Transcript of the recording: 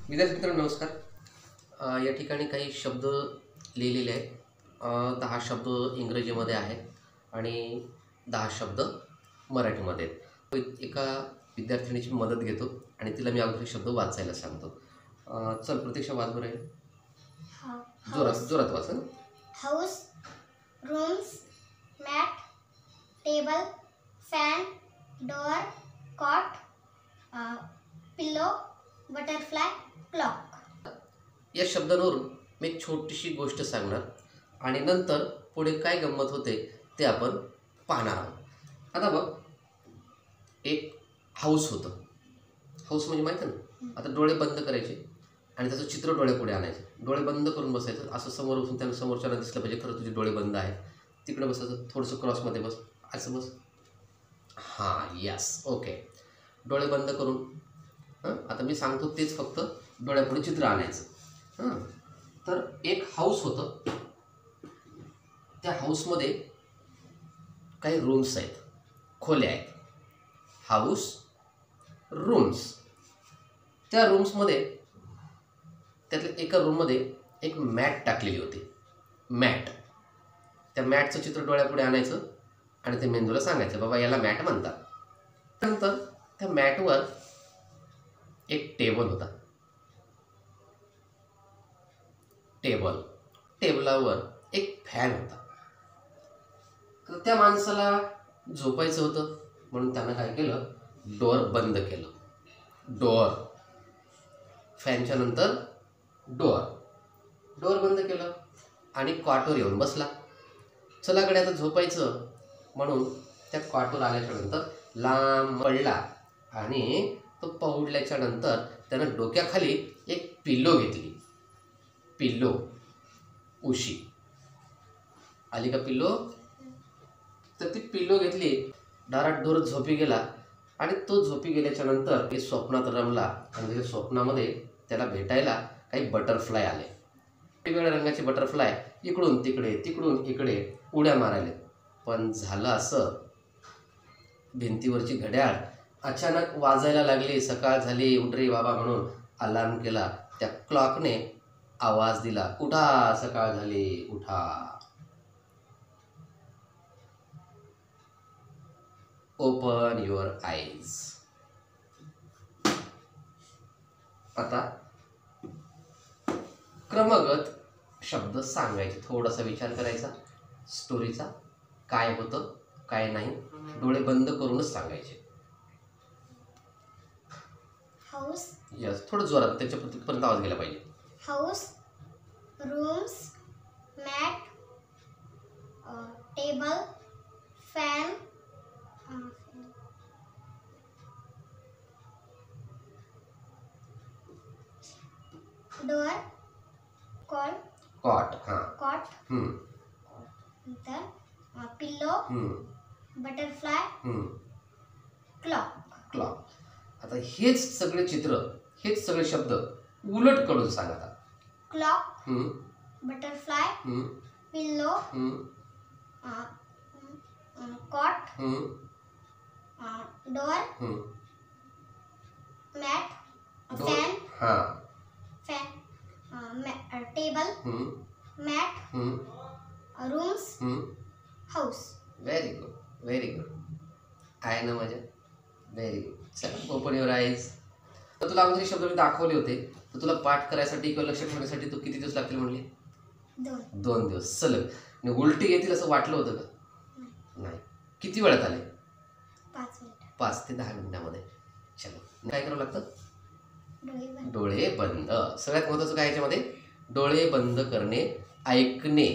विद्यार्थी मित्रांनो नमस्कार. या ठिकाणी काही शब्द लिहिलेले आहेत. 10 शब्द इंग्रजीमध्ये आहेत आणि 10 शब्द मराठीमध्ये आहेत. एका विद्यार्थिनीची मदत घेतो आणि तिला मी अगोदर शब्द वाचायला सांगतो. चल प्रतीक्षा वाच बरं आहे. जोरात वाच. House, rooms, mat, table, fan, door, cot, pillow, butterfly, clock. या शब्दांवरून मी एक छोटीशी गोष्ट सांगणार आणि नंतर पुढे काय गंमत होते ते आपण पाहणार आहोत. आता बघ, एक हाऊस होतं. हाऊस म्हणजे माहिती ना, आता डोळे बंद करायचे आणि त्याचं चित्र डोळ्यापुढे आणायचं. डोळे बंद करून बसायचं. असं समोर बसून त्याला समोरच्याला दिसलं पाहिजे खरं तुझे डोळे बंद आहेत. तिकडे बसायचं, थोडंसं क्रॉसमध्ये बस, असं बस. हां, यस, ओके. डोळे बंद करून आता मी सांगतो तेच, फक्त डोळ्यापुढे चित्र आणायचं. तर एक हाऊस होतं. त्या हाऊसमध्ये काही रूम्स आहेत, खोल्या आहेत. House, rooms. त्या रूम्समध्ये त्यातल्या एका रूममध्ये एक मॅट टाकलेली होती. मॅट. त्या मॅटचं चित्र डोळ्यापुढे आणायचं आणि ते मेंदूला सांगायचं बाबा याला मॅट म्हणतात. त्यानंतर त्या मॅटवर एक टेबल होता. टेबलावर एक फॅन होता. तर त्या माणसाला झोपायचं होतं म्हणून त्यानं काय केलं, डोअर बंद केलं. डोअर, फॅनच्या नंतर डोअर बंद केलं आणि कॉटवर येऊन बसला. चला कडे आता झोपायचं म्हणून त्या कॉटवर आल्याच्या नंतर लांब पडला आणि तो पडल्याच्या नंतर त्यानं डोक्याखाली एक पिल्लो घेतली. पिल्लो, उशी आली का पिल्लो? तर ती पिल्लो घेतली, डाराडोर झोपी गेला आणि तो झोपी गेल्याच्या नंतर ते स्वप्नात रमला आणि त्याच्या स्वप्नामध्ये त्याला भेटायला काही बटरफ्लाय आले. वेगवेगळ्या रंगाचे बटरफ्लाय इकडून इकडे उड्या मारायले. पण झालं असं, भिंतीवरची घड्याळ अचानक वाजायला लागली. सकाळ झाली, उठ रे बाबा म्हणून अलार्म केला. त्या क्लॉकने आवाज दिला, उठा, सकाळ झाली, उठा. Open your eyes. आता क्रमगत शब्द सांगायचे, थोडासा विचार करायचा स्टोरीचा, काय होतं काय नाही, डोळे बंद करूनच सांगायचे. हाऊस, यस, थोडं जोरात, त्याच्यापर्यंत आवाज गेला पाहिजे. House, rooms, mat, table, fan, door, cot. Cot, नंतर पिल्लो, बटरफ्लाय, क्लॉक. आता हेच सगळे चित्र, हेच सगळे शब्द उलट कडून सांग. आता clock, butterfly, pillow, cot, door, mat, fan, table, mat, rooms, house. Very good. आहे ना मजा? Very good. चल, ओपन युअर आईज. तर तुला अगोदर शब्द मी दाखवले होते, तर तुला पाठ करायसाठी किंवा लक्ष ठेवण्यासाठी तू किती दिवस लागतील म्हणले? 2 दिवस सलग. आणि उलटी येतील असं वाटलं होतं का? नाही. किती वेळात आले? 5 ते 10 मिनिटामध्ये. चलो, काय करावं लागतं? डोळे बंद. सगळ्यात महत्त्वाचं काय याच्यामध्ये? डोळे बंद करणे, ऐकणे.